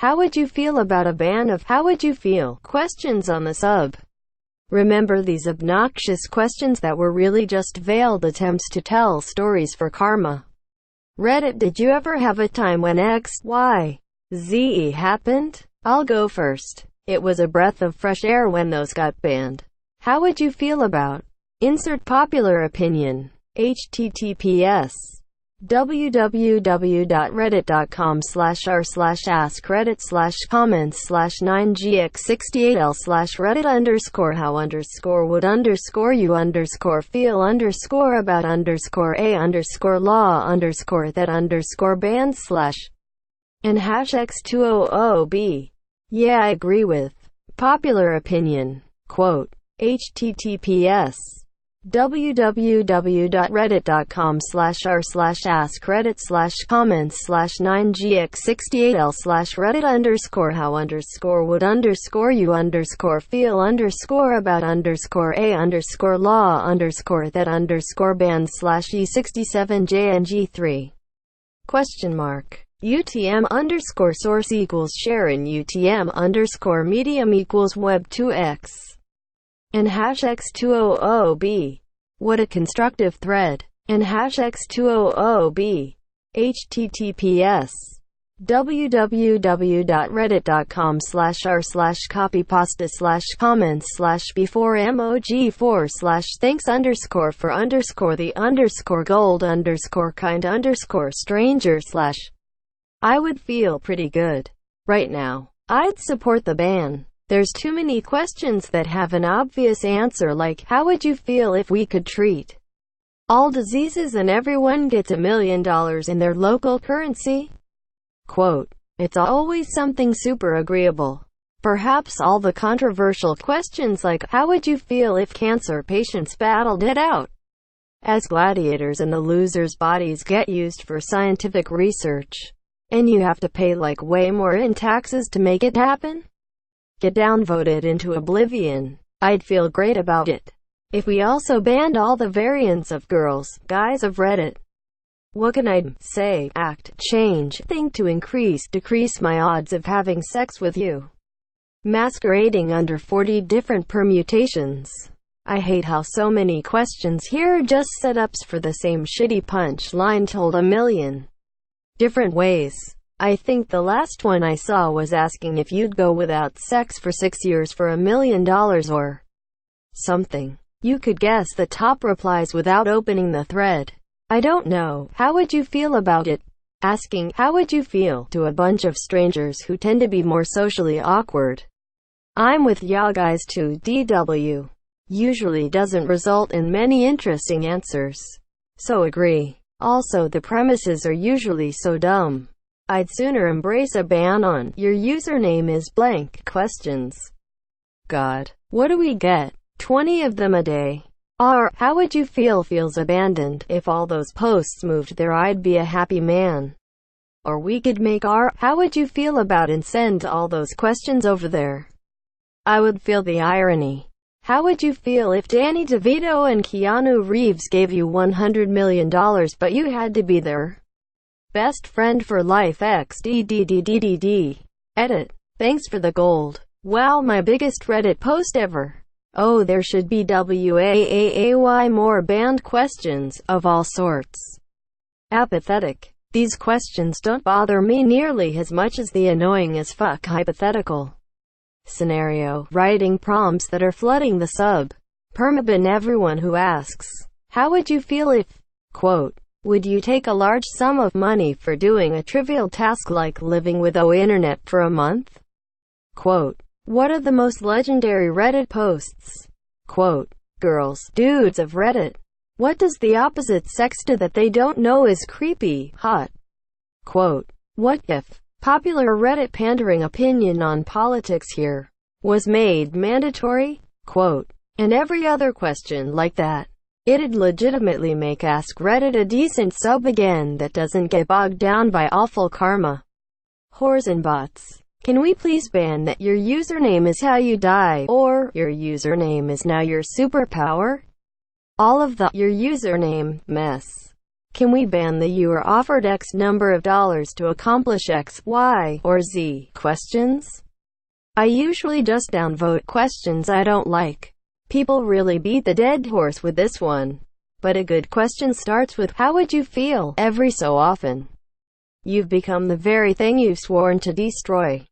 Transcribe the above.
How would you feel about a ban of how would you feel questions on the sub? Remember these obnoxious questions that were really just veiled attempts to tell stories for karma. Reddit, did you ever have a time when X, Y, Z happened? I'll go first. It was a breath of fresh air when those got banned. How would you feel about? Insert popular opinion. https www.reddit.com/r/ask-credit/how_would_how_law_that_ban/ and #X200B. Yeah, I agree with. Popular opinion. Quote. https www.reddit.com/r/ask-credit/comments/9gx68l/reddit_how_would_how_4would_e67jng3 question mark UTM_source equals Sharon UTM_medium equals web2x and #X200B. What a constructive thread. And #X200B. https www.reddit.com/r/copy pasta/comments/before emoji4/thanks_for_the_kind_stranger/ I would feel pretty good. Right now. I'd support the ban. There's too many questions that have an obvious answer like, how would you feel if we could treat all diseases and everyone gets $1 million in their local currency? Quote. It's always something super agreeable. Perhaps all the controversial questions like, how would you feel if cancer patients battled it out as gladiators and the losers' bodies get used for scientific research, and you have to pay like way more in taxes to make it happen? Get downvoted into oblivion. I'd feel great about it. If we also banned all the variants of girls, guys of Reddit. What can I say, act, change, think to decrease my odds of having sex with you? Masquerading under 40 different permutations. I hate how so many questions here are just setups for the same shitty punch line told a million different ways. I think the last one I saw was asking if you'd go without sex for 6 years for $1 million or something. You could guess the top replies without opening the thread. I don't know. How would you feel about it? Asking, how would you feel, to a bunch of strangers who tend to be more socially awkward. I'm with ya guys too. DW. Usually doesn't result in many interesting answers. So agree. Also the premises are usually so dumb. I'd sooner embrace a ban on, your username is blank, questions. God. What do we get? 20 of them a day. How would you feel feels abandoned. If all those posts moved there I'd be a happy man. Or we could make how would you feel about and send all those questions over there. I would feel the irony. How would you feel if Danny DeVito and Keanu Reeves gave you $100 million but you had to be their best friend for life? XDDDDD. Edit. Thanks for the gold. Wow, my biggest Reddit post ever. Oh, there should be WAAAY more banned questions, of all sorts. Apathetic. These questions don't bother me nearly as much as the annoying as fuck hypothetical scenario writing prompts that are flooding the sub. Permaban everyone who asks, how would you feel if, quote, would you take a large sum of money for doing a trivial task like living with no internet for a month? Quote. What are the most legendary Reddit posts? Quote. Girls, dudes of Reddit. What does the opposite sex do that they don't know is creepy, hot? Quote. What if popular Reddit pandering opinion on politics here was made mandatory? Quote. And every other question like that. It'd legitimately make Ask Reddit a decent sub again that doesn't get bogged down by awful karma. Whores and bots. Can we please ban that your username is how you die, or your username is now your superpower? All of the your username mess. Can we ban the "you are offered X number of dollars to accomplish X, Y, or Z" questions? I usually just downvote questions I don't like. People really beat the dead horse with this one. But a good question starts with, how would you feel? Every so often, you've become the very thing you've sworn to destroy.